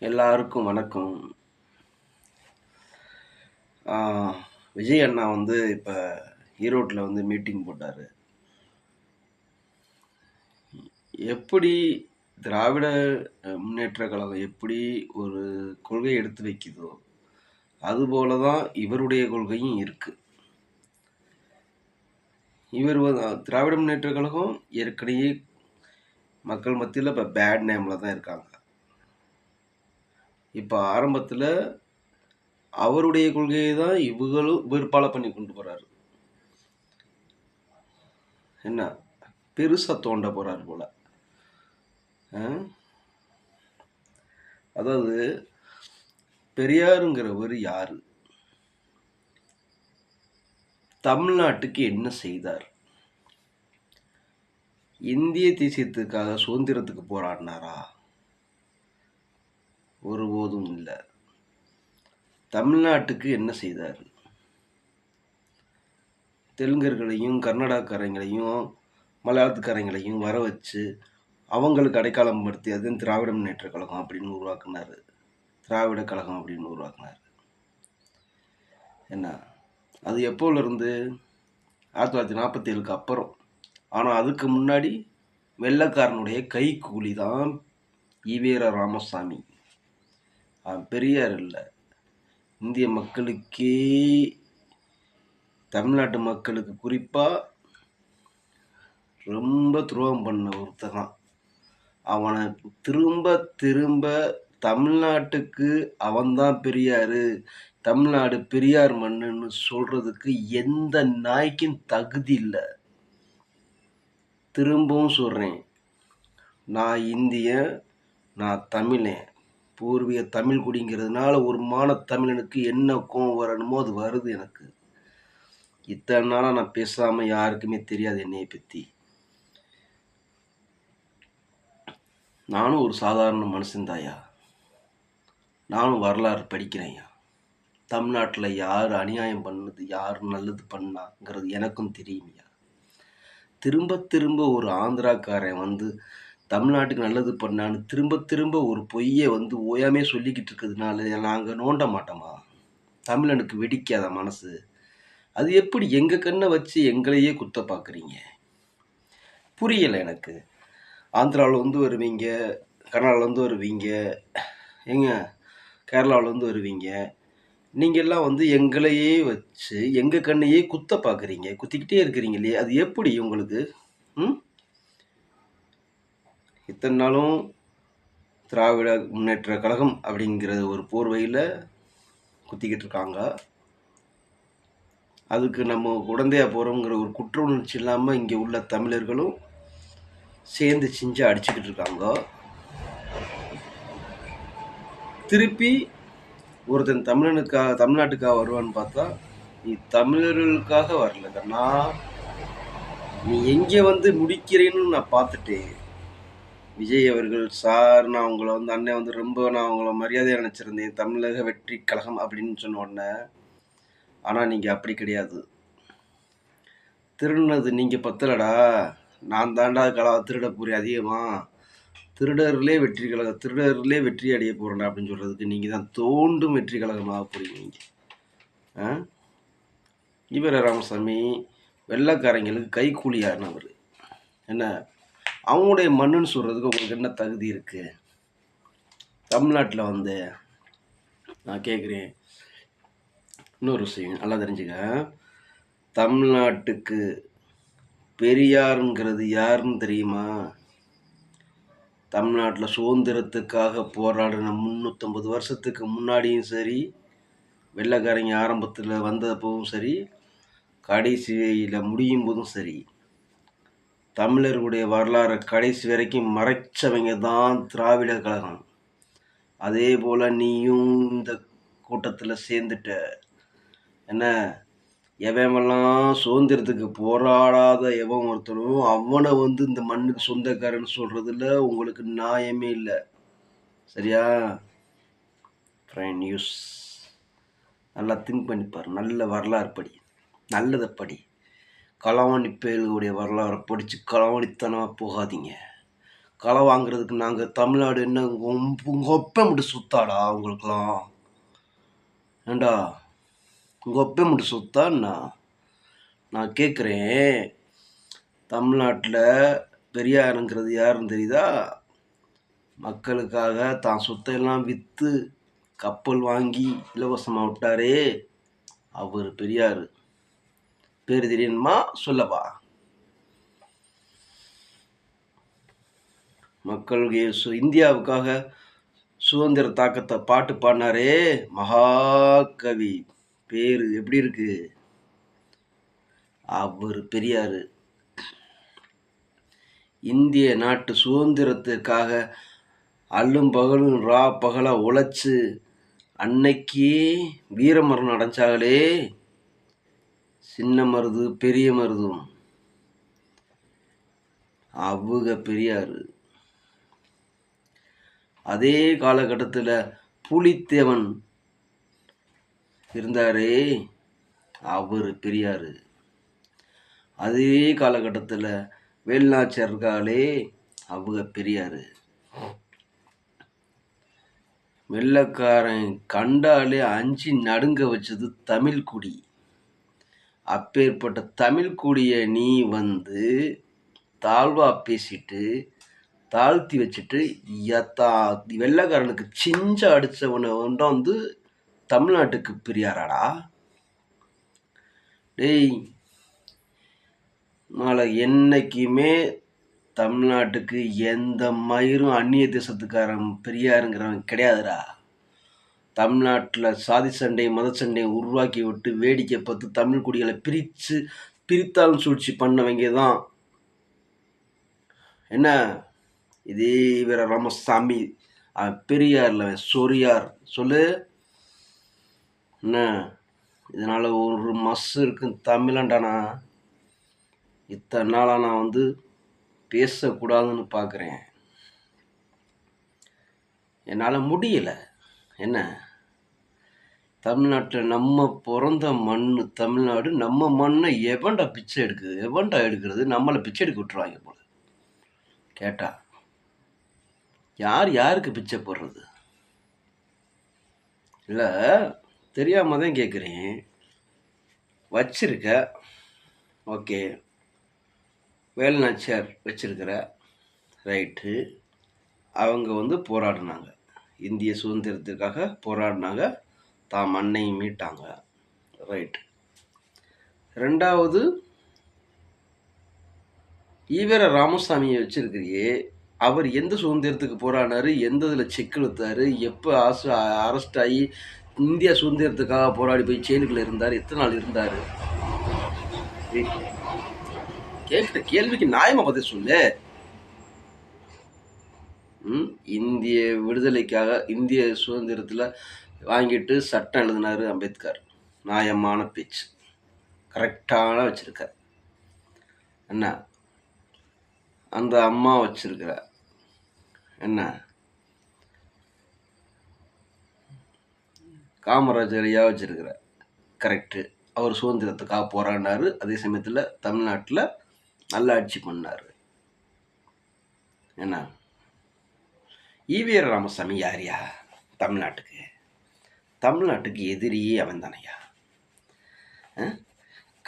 எல்லாருக்கும் வணக்கம். ஆ விஜய் அண்ணா வந்து இப்ப ஈரோட்ல வந்து மீட்டிங் போட்டாரு. எப்படி திராவிட முன்னேற்றக் கழகம் எப்படி ஒரு கொள்கை எடுத்து வைக்குதோ, அதுபோல தான் இவருடைய கொள்கையும் இருக்கு. இவர் திராவிட முன்னேற்றக் கழகம் ஏற்கனவே மக்கள் மத்தியில இப்ப பேட் நேம்ல தான் இருக்காங்க. இப்ப ஆரம்பத்துல அவருடைய கொள்கையை தான் இவர் ஃபாலோ பண்ணி கொண்டு போறாரு. என்ன பெருசா தோண்ட போறாரு போல. அ அதாவது பெரியாருங்கிறவர் யாரு? தமிழ்நாட்டுக்கு என்ன செய்தார்? இந்திய தேசியத்துக்காக சுதந்திரத்துக்கு போராடினாரா? ஒருபோதும் இல்ல. தமிழ்நாட்டுக்கு என்ன செய்தார்? தெலுங்கர்களையும், கர்நாடகக்காரங்களையும், மலையாளத்துக்காரங்களையும் வர வச்சு, அவங்களுக்கு அடைக்காலம் படுத்தி அது திராவிட முன்னேற்றக் கழகம் அப்படின்னு உருவாக்குனாரு. திராவிட கழகம் அப்படின்னு உருவாக்குனாரு. என்ன? அது எப்போலேருந்து? 1947க்கு அப்புறம். ஆனா அதுக்கு முன்னாடி வெள்ளைக்காரனுடைய கைக்கூலி தான் ஈவேரா ராமசாமி. பெரியார் இல்ல. இந்திய மக்களுக்கே தமிழ்நாட்டு மக்களுக்கு குறிப்பா ரொம்ப துரோகம் பண்ண ஒருத்தன். அவனை திரும்ப திரும்ப தமிழ்நாட்டுக்கு அவன்தான் பெரியாரு, தமிழ்நாடு பெரியார் மண்ணுன்னு சொல்றதுக்கு எந்த நாய்க்கும் தகுதி இல்ல. திரும்பவும் சொல்றேன், நான் இந்தியன், நான் தமிழன், பூர்வீக தமிழ் குடிங்கிறதுனால ஒரு தமிழனுக்கு என்ன கோவம் வரணுமோ அது வருது எனக்கு. இத்தனை நாளா நான் பேசாம யாருக்குமே தெரியாது என்னைய பத்தி. நானும் ஒரு சாதாரண மனுஷன்தாயா. நானும் வரலாறு படிக்கிறேன்யா. தமிழ்நாட்டில் யார் அநியாயம் பண்ணது, யார் நல்லது பண்ணாங்கிறது எனக்கும் தெரியும்யா. திரும்ப திரும்ப ஒரு ஆந்திராக்காரன் வந்து தமிழ்நாட்டுக்கு நல்லது பண்ணான்னு திரும்ப திரும்ப ஒரு பொய்யை வந்து ஓயாமே சொல்லிக்கிட்டு இருக்கிறதுனால நாங்கள் நோண்ட மாட்டோமா? தமிழனுக்கு வெடிக்காத மனசு. அது எப்படி எங்க கண்ணை வச்சு எங்களையே குத்த பார்க்குறீங்க? புரியலை எனக்கு. ஆந்திராவில் வந்து வருவீங்க, கர்நாடகாவில் வந்து வருவீங்க, எங்க கேரளாவில் வந்து வருவீங்க. நீங்கள்லாம் வந்து எங்களையே வச்சு எங்கள் கண்ணையே குத்த பார்க்குறீங்க, குத்திக்கிட்டே இருக்கிறீங்களே, அது எப்படி உங்களுக்கு? ம் இத்தனை நாளும் திராவிட முன்னேற்ற கழகம் அப்படிங்கிற ஒரு போர்வையில் குத்திக்கிட்டு இருக்காங்க. அதுக்கு நம்ம உடந்தையாக போகிறோங்கிற ஒரு குற்ற உணர்ச்சி இல்லாமல் இங்கே உள்ள தமிழர்களும் சேர்ந்து செஞ்சு அடிச்சுக்கிட்டு இருக்காங்க. திருப்பி ஒருத்தன் தமிழ்நாட்டுக்காக வருவான்னு பார்த்தா, நீ தமிழர்களுக்காக வரல கண்ணா. நீ எங்கே வந்து முடிக்கிறேன்னு நான் பார்த்துட்டேன். விஜய் அவர்கள் சார், நான் உங்களை வந்து அண்ணன் வந்து ரொம்ப நான் உங்களை மரியாதையாக நினச்சிருந்தேன், தமிழக வெற்றி கழகம் அப்படின்னு சொன்ன உடனே. ஆனால் நீங்கள் அப்படி கிடையாது. திருடினது நீங்கள் பத்தலடா, நான் தாண்டா திருட போகிறேன் அதிகமாக. திருடர்களே வெற்றி அடைய போகிறேன்டா அப்படின்னு சொல்கிறதுக்கு நீங்கள் தான் தோண்டும் வெற்றி கழகமாக போகிறீங்க நீங்கள். ஈவேரா ராமசாமி வெள்ளைக்காரங்களுக்கு கைக்கூலியானவர். என்ன அவங்களுடைய மண்ணுன்னு சொல்கிறதுக்கு உங்களுக்கு என்ன தகுதி இருக்குது? தமிழ்நாட்டில் வந்து நான் கேட்குறேன், இன்னொரு விஷயம் நல்லா தெரிஞ்சுக்க. தமிழ்நாட்டுக்கு பெரியாருங்கிறது யாருன்னு தெரியுமா? தமிழ்நாட்டில் சுதந்திரத்துக்காக போராடின 350 வருஷத்துக்கு முன்னாடியும் சரி, வெள்ளைக்காரங்க ஆரம்பத்தில் வந்தப்பவும் சரி, கடைசியில் முடியும் போதும் சரி, தமிழர்களுடைய வரலாறை கடைசி வரைக்கும் மறைச்சவங்க தான் திராவிட கழகம். அதே போல் நீயும் இந்த கூட்டத்தில் சேர்ந்துட்ட. என்ன, எவன்லாம் சுதந்திரத்துக்கு போராடாத எவன் ஒருத்தனும் அவனை வந்து இந்த மண்ணுக்கு சொந்தக்காரன்னு சொல்கிறதுல உங்களுக்கு நியாயமே இல்லை. சரியா? நியூஸ் நல்லா திங்க் பண்ணிப்பார். நல்ல வரலாறு படி, நல்லதை படி. களவாணி பேர்களுடைய வரலாறை படித்து களவாணித்தனமாக போகாதீங்க. களை வாங்குறதுக்கு நாங்கள் தமிழ்நாடு என்ன உங்கள் ஒப்பை மட்டும் சுத்தாடா உங்களுக்கெல்லாம்? ஏண்டா உங்கள் ஒப்பை மட்டும் சுத்தான்னா நான் கேட்குறேன். தமிழ்நாட்டில் பெரியாருங்கிறது யாருன்னு தெரியுதா? மக்களுக்காக தான் சொத்தையெல்லாம் விற்று கப்பல் வாங்கி இலவசமாக விட்டாரே, அவர் பெரியார். பேர் தெரியுமா சொல்லவா? மக்களுடைய இந்தியாவுக்காக சுதந்திர தாக்கத்தை பாட்டு பாடினாரே மகாகவி, பேரு எப்படி இருக்கு? அவர் பெரியார். இந்திய நாட்டு சுதந்திரத்துக்காக அல்லும் பகலும் பகலா உழைச்சு அன்னைக்கு வீரமரணம் அடைஞ்சாங்களே, சின்ன மருது பெரிய மருதும், அவங்க பெரியார். அதே காலகட்டத்தில் புலித்தேவன் இருந்தாரே, அவர் பெரியார். அதே காலகட்டத்தில் வேலுநாச்சியார் இருக்காளே, அவங்க பெரியார். வெள்ளக்காரன் கண்டாலே அஞ்சு நடுங்க வச்சது தமிழ் குடி. அப்பேற்பட்ட தமிழ் குடியை நீ தாழ்வா பேசிட்டு தாழ்த்தி வச்சுட்டு வெள்ளைக்காரனுக்கு சிஞ்ச அடிச்சவனை தமிழ்நாட்டுக்கு பெரியாராடா? டேய், நாளை என்னைக்குமே தமிழ்நாட்டுக்கு எந்த மயிரும் அந்நிய தேசத்துக்காரன் பெரியாருங்கிறவன் கிடையாதுடா. தமிழ்நாட்டில் சாதி சண்டை மத சண்டையை உருவாக்கி விட்டு வேடிக்கை பார்த்து தமிழ் குடிகளை பிரித்தாலும் சூழ்ச்சி பண்ணவங்க தான் என்ன இதே வீர ராமசாமி. பெரியார்ல சொரியார் சொல்லு என்ன? இதனால ஒரு மஸ் இருக்கு தமிழண்டானா. இத்தனை நாளாக நான் பேசக்கூடாதுன்னு பார்க்குறேன். என்னால் முடியல. என்ன, தமிழ்நாட்டில் நம்ம பிறந்த மண் தமிழ்நாடு, நம்ம மண்ணை எவன்டா பிச்சை எடுக்குது? எவன்டா எடுக்கிறது? நம்மளை பிச்சை எடுக்க விட்டுருவாங்க போல. கேட்டா யார் யாருக்கு பிச்சை போடுறது? இல்லை, தெரியாம தான் கேட்குறேன். வச்சிருக்க, ஓகே, வேலுநாச்சியார் வச்சிருக்கிற, ரைட்டு. அவங்க போராடினாங்க, இந்திய சுதந்திரத்திற்காக போராடினாங்க, தான் மண்ணை மீட்டாங்க, ரைட். ரெண்டாவது, ஈவேர ராமசாமியை வச்சிருக்கிறியே, அவர் எந்த சுதந்திரத்துக்கு போராடினாரு? எந்த இதில் செக் இழுத்தாரு? எப்போ அரெஸ்ட் ஆகி இந்தியா சுதந்திரத்துக்காக போராடி போய் ஜெயிலுக்குள்ள இருந்தார்? எத்தனை நாள் இருந்தார்? கேட்குற கேள்விக்கு நியாயமா பதில் சொல்லு. இந்திய விடுதலைக்காக இந்திய சுதந்திரத்தில் வாங்கிட்டு சட்டம் எழுதினார் அம்பேத்கர். நியாயமான பேச்சு, கரெக்டான வச்சிருக்கார். என்ன, அந்த அம்மா வச்சிருக்கிற என்ன, காமராஜர் ஐயா வச்சிருக்கிற, கரெக்டு. அவர் சுதந்திரத்துக்காக போராடினார். அதே சமயத்தில் தமிழ்நாட்டில் நல்ல ஆட்சி பண்ணார். என்ன, ஈவேர ராமசாமி யாரியா? தமிழ்நாட்டுக்கு எதிரியே அவன் தானையா.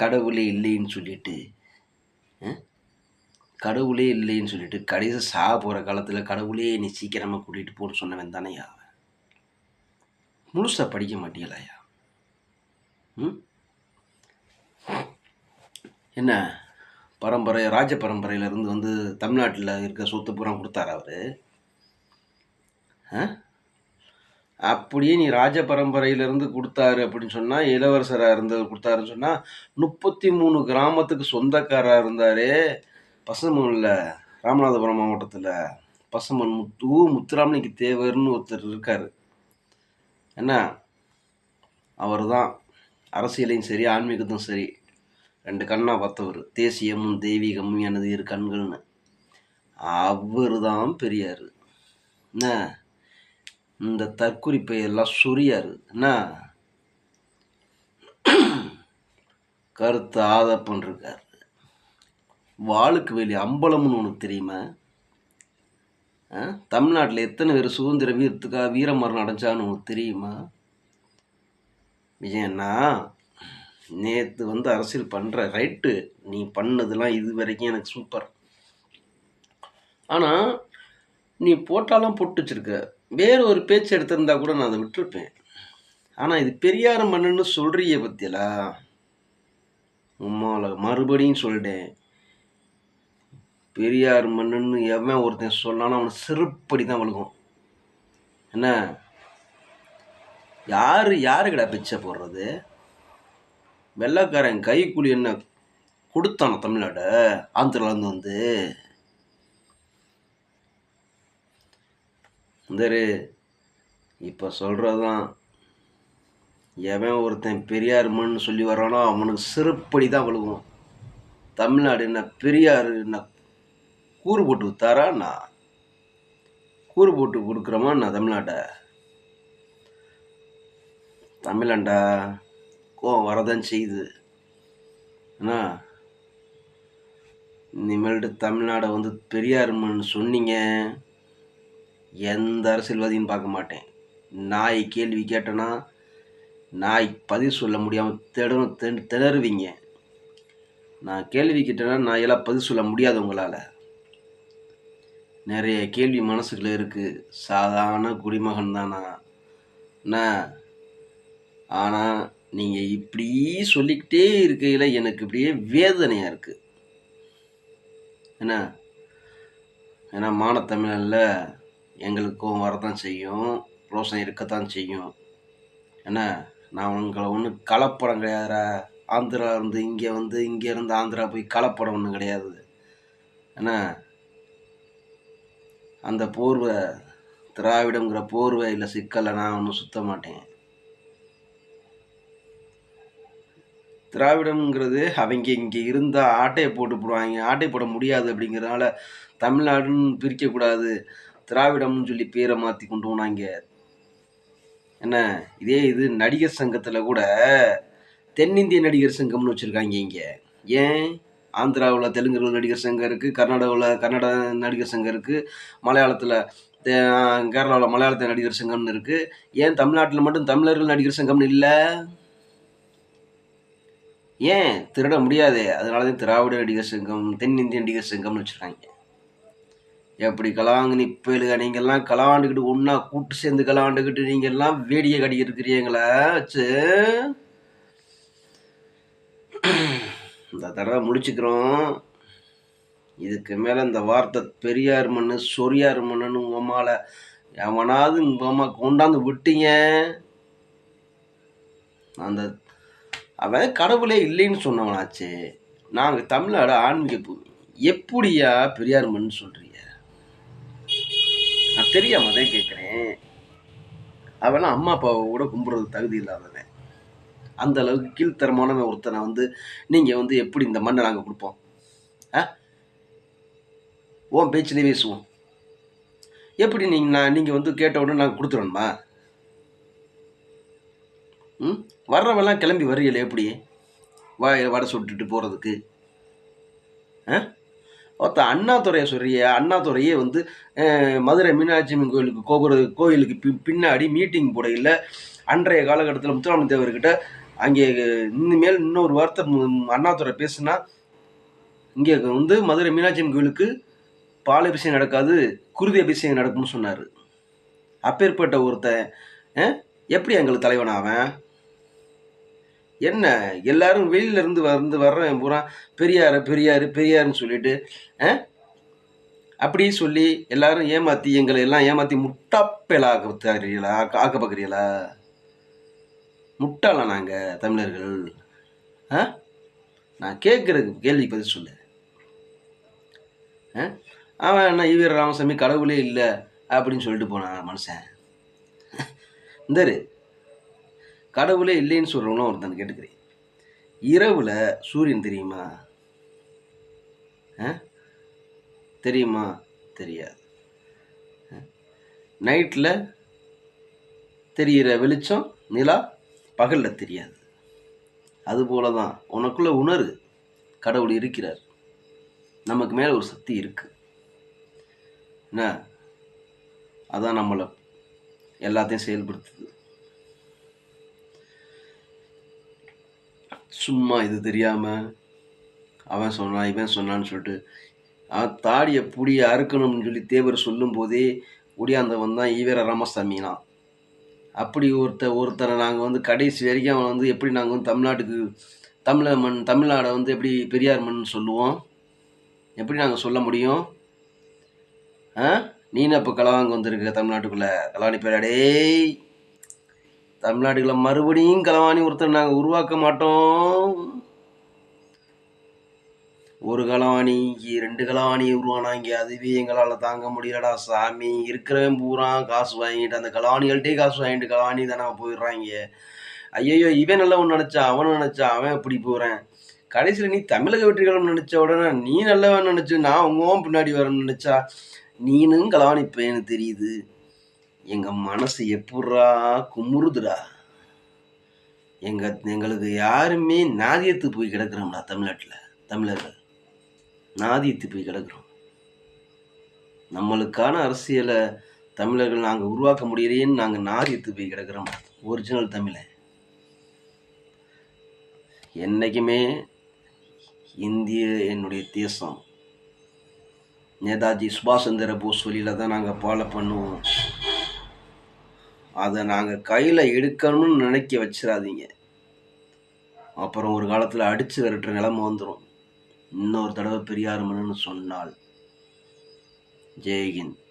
கடவுளே இல்லைன்னு சொல்லிட்டு கடைசி சாக போகிற காலத்தில் கடவுளே நீ சீக்கிரமாக கூட்டிகிட்டு போன்னு சொன்னவன் தானையா அவன். முழுசாக படிக்க மாட்டீங்களாயா? என்ன, பரம்பரை ராஜ பரம்பரையிலேருந்து தமிழ்நாட்டில் இருக்க சொத்து பூரா கொடுத்தாரு அவர். அப்படியே நீ ராஜ பரம்பரையிலேருந்து கொடுத்தாரு அப்படின்னு சொன்னால், இளவரசராக இருந்து கொடுத்தாருன்னு சொன்னால், 33 கிராமத்துக்கு சொந்தக்காராக இருந்தார். பசுமனில், ராமநாதபுரம் மாவட்டத்தில் பசுமன் முத்துராமலிங்க தேவர்னு ஒருத்தர் இருக்கார். என்ன, அவர் தான் அரசியலையும் சரி ஆன்மீகத்தும் சரி ரெண்டு கண்ணா பார்த்தவர். தேசியமும் தெய்வீகமும் எனது இரு கண்கள்னு அவர் தான் பெரியார். என்ன, இந்த தற்குறிப்பை எல்லாம் சொரியாரு. என்ன, கருத்து ஆதப்பன் இருக்கார். வாளுக்கு வெளி அம்பலம்னு உனக்கு தெரியுமா? தமிழ்நாட்டில் எத்தனை பேர் சுதந்திர வீரமரணம் அடைஞ்சான்னு உங்களுக்கு தெரியுமா? விஜயண்ணா, நேற்று வந்து அரசியல் பண்ணுற ரைட்டு, நீ பண்ணதெல்லாம் இது வரைக்கும் எனக்கு சூப்பர். ஆனால் நீ போட்டாலும் போட்டு வச்சிருக்க. வேறு ஒரு பேச்சு எடுத்திருந்தா கூட நான் அதை விட்டுருப்பேன். ஆனால் இது பெரியார் மண்ணுன்னு சொல்கிறிய பத்தியலா, உம்மால மறுபடியும் சொல்லிட்டேன். பெரியார் மண்ணுன்னு எவன் ஒருத்தன் சொன்னாலும் அவனை செருப்படி தான் வழுகும். என்ன யாருக்கிட்ட பிச்சை போடுறது? வெள்ளைக்காரன் கைக்கூலி என்ன கொடுத்தான தமிழ்நாட ஆந்திராலேருந்து வந்து? இப்போ சொல்கிறதான், எவன் ஒருத்தன் பெரியார் மண்ணு சொல்லி வர்றானோ அவனுக்கு செருப்படி தான் விழுகும். தமிழ்நாடு என்ன பெரியார் என்ன கூறு போட்டு வித்தாரா? நான் கூறு போட்டு கொடுக்குறோமா நான் தமிழ்நாட்டை? தமிழண்டா கோவம் வரதான் செய்யுது. அண்ணா, இனிமேல்ட்டு தமிழ்நாடை வந்து பெரியார் மண் சொன்னீங்க, எந்த அரசியல்வாதின்னு பார்க்க மாட்டேன். நாய் கேள்வி கேட்டேன்னா நாய் பதில் சொல்ல முடியாமல் திணறுவீங்க. நான் கேள்வி கேட்டேன்னா நாயெல்லாம் பதில் சொல்ல முடியாது உங்களால். நிறைய கேள்வி மனசுக்குள்ள இருக்குது. சாதாரண குடிமகன் தானா என்ன? ஆனால் நீங்கள் இப்படி சொல்லிக்கிட்டே இருக்கையில் எனக்கு இப்படியே வேதனையாக இருக்குது. ஏன்னா மானத்தமிழில் எங்களுக்கும் வரதான் செய்யும், ரோஷம் இருக்கத்தான் செய்யும். நான் உங்களை ஒன்றும் கலப்படம் கிடையாதுரா. ஆந்திரா இருந்து இங்கேருந்து ஆந்திரா போய் கலப்படம் ஒன்றும் கிடையாது. அந்த போர்வை திராவிடங்கிற போர்வை இல்லை சிக்கலை நான் ஒன்றும் சுத்த மாட்டேன். திராவிடம்ங்கிறது அவங்க இங்கே இருந்தால் ஆட்டையை போட்டு போடுவாங்க. ஆட்டை போட முடியாது அப்படிங்கிறதுனால தமிழ்நாடுன்னு பிரிக்கக்கூடாது, திராவிடம்னு சொல்லி பேரை மாற்றி கொண்டு போனாங்க. இதே இது நடிகர் சங்கத்தில் கூட தென்னிந்திய நடிகர் சங்கம்னு வச்சுருக்காங்க இங்கே. ஏன்? ஆந்திராவில் தெலுங்கு நடிகர் சங்கம் இருக்குது, கர்நாடகாவில் கன்னட நடிகர் சங்கம் இருக்குது, மலையாளத்தில் கேரளாவில் மலையாளத்தில் நடிகர் சங்கம்னு இருக்குது. ஏன் தமிழ்நாட்டில் மட்டும் தமிழர்கள் நடிகர் சங்கம்னு இல்லை? ஏன்? திருட முடியாது, அதனால தான் திராவிட நடிகர் சங்கம், தென்னிந்திய நடிகர் சங்கம்னு வச்சுருக்காங்க. எப்படி கலாங்கு நிப்பலுக நீங்கள்லாம் கலாண்டுக்கிட்டு ஒன்றா கூட்டு சேர்ந்து கலாண்டுக்கிட்டு நீங்கள்லாம் வேடியை கட்டிக்கிட்டு இருக்கிறீங்களா வச்சு? இந்த தடவை முடிச்சுக்கிறோம். இதுக்கு மேலே இந்த வார்த்தை பெரியார் மண்ணு சொரியார் மண்ணுன்னு உமால எவனாவது உமா கொண்டாந்து விட்டீங்க, அந்த அவன் கடவுளே இல்லைன்னு சொன்னவனாச்சு. நாங்கள் தமிழ்நாடு ஆன்மீக பூமி, எப்படியா பெரியார் மண்ணு சொல்கிறீங்க? நான் தெரியாம தான் கேட்குறேன். அவெல்லாம் அம்மா அப்பாவை கூட கும்பிட்றது தகுதி இல்லாதவன். அந்த அளவுக்கு கீழ்த்தரமானவன் ஒருத்தனை வந்து நீங்கள் எப்படி இந்த மண்ணை நாங்கள் கொடுப்போம்? ஓன் பேச்சிலே பேசுவோம். எப்படி நீங்கள் கேட்ட உடனே நாங்கள் கொடுத்துடணுமா? வர்றவெல்லாம் கிளம்பி வர்றீங்களே எப்படி வடை சுட்டுட்டு போகிறதுக்கு? ஒருத்தன் அண்ணாதுறையை சொல்கிறிய, அண்ணாதுறையே மதுரை மீனாட்சி அம்மன் கோயிலுக்கு பின்னாடி மீட்டிங் போடையில் அன்றைய காலகட்டத்தில் முத்துராமலிங்க தேவர்கிட்ட அங்கே இனிமேல் இன்னொரு வார்த்தை அண்ணாதுறை பேசுனா இங்கே மதுரை மீனாட்சி அம்மன் கோயிலுக்கு பால் அபிஷேகம் நடக்காது, குருதி அபிஷேகம் நடக்கும்னு சொன்னார். அப்பேற்பட்ட ஒருத்தன் எப்படி எங்களுக்கு தலைவனாவன்? என்ன எல்லாரும் வெளியிலேருந்து வர்றேன் பூரா பெரியாருன்னு சொல்லிட்டு அப்படி சொல்லி எல்லாரும் எங்களை எல்லாம் ஏமாற்றி முட்டாப்பேலாக ஆக்க பார்க்குறீங்களா? முட்டாளா நாங்கள் தமிழர்கள்? நான் கேட்குறதுக்கு கேள்வி பதில் சொல்லு. அவன் என்ன ஈவீர ராமசாமி கடவுளே இல்லை அப்படின்னு சொல்லிட்டு போனான் மனுஷன். கடவுளே இல்லைன்னு சொல்கிறவங்களும் ஒருத்தன் கேட்டுக்கிறேன். இரவில் சூரியன் தெரியுமா? தெரியுமா? தெரியாது. நைட்டில் தெரிகிற வெளிச்சம் நிலா பகலில் தெரியாது. அதுபோல தான் உனக்குள்ளே உணரு, கடவுள் இருக்கிறார், நமக்கு மேலே ஒரு சக்தி இருக்குது. அதான் நம்மளை எல்லாத்தையும் செயல்படுத்துது. சும்மா இது தெரியாமல் அவன் சொன்னான் இவன் சொன்னான்னு சொல்லிட்டு தாடியை புடிய அறுக்கணும்னு சொல்லி தேவர் சொல்லும் போதே ஒடியாந்தவன் தான் ஈவேர ராமசாமினான். அப்படி ஒருத்தரை நாங்கள் வந்து கடைசி வரைக்கும் அவன் வந்து எப்படி நாங்கள் வந்து தமிழ்நாட்டுக்கு தமிழ்நாடை வந்து எப்படி பெரியார் மண் சொல்லுவோம்? எப்படி நாங்கள் சொல்ல முடியும்? நீனு இப்போ களவாங்க வந்திருக்க தமிழ்நாட்டுக்குள்ளே. களவாணி பேர் டேய், தமிழ்நாட்டுக்குள்ள மறுபடியும் களவாணி ஒருத்தர் நாங்கள் உருவாக்க மாட்டோம். ஒரு களவாணிக்கு 2 களவாணி உருவானாங்க. அதுவே எங்களால் தாங்க முடியலடா சாமி. இருக்கிறவன் பூரா காசு வாங்கிட்டு அந்த களவாணிகள்கிட்டே காசு வாங்கிட்டு களவாணி தானே போயிடுறாங்க. ஐயையோ, இவன் நல்லவன் நினச்சான், அவனும் நினச்சான், அவன் இப்படி போகிறேன். கடைசியில் நீ தமிழக வெற்றிகளும் நினச்ச உடனே நீ நல்லவன் நினச்சி நான் உங்கள் பின்னாடி வரணும்னு நினச்சா நீனும் களவாணி பையனு தெரியுது. எங்கள் மனசு எப்பட்றா குமுறுதுடா. எங்களுக்கு யாருமே நாதியத்து போய் கிடக்குறோம்டா. தமிழ்நாட்டில் தமிழர்கள் நாதியத்து போய் கிடக்குறோம். நம்மளுக்கான அரசியலை தமிழர்கள் நாங்கள் உருவாக்க முடியலையேன்னு நாங்கள் நாதியத்து போய் கிடக்குறோம். ஒரிஜினல் தமிழை என்றைக்குமே இந்திய என்னுடைய தேசம். நேதாஜி சுபாஷ் சந்திர போஸ் வழியில் தான் நாங்கள் ஃபாலோ பண்ணுவோம். அதை நாங்கள் கையில் எடுக்கணும்னு நினைக்க வச்சிடாதீங்க. அப்புறம் ஒரு காலத்தில் அடித்து விரட்டுற நிலைமை வந்துடும். இன்னொரு தடவை பெரியார் மண்ணுன்னு சொன்னால். ஜெய்ஹிந்த்.